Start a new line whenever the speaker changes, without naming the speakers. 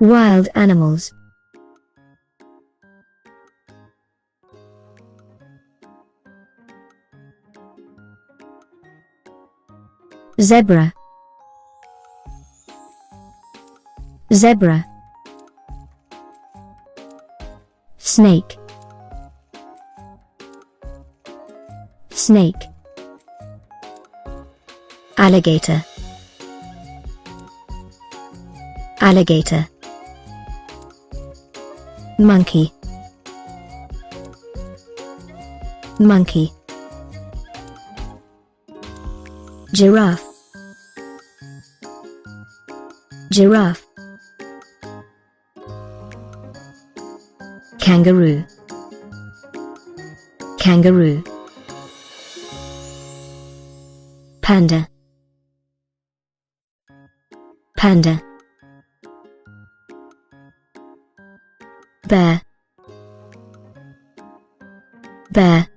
Wild animals. Zebra. Zebra. Snake. Snake. Alligator. Alligator. Monkey. Monkey. Giraffe. Giraffe. Kangaroo. Kangaroo. Panda. Panda. Bear. Bear.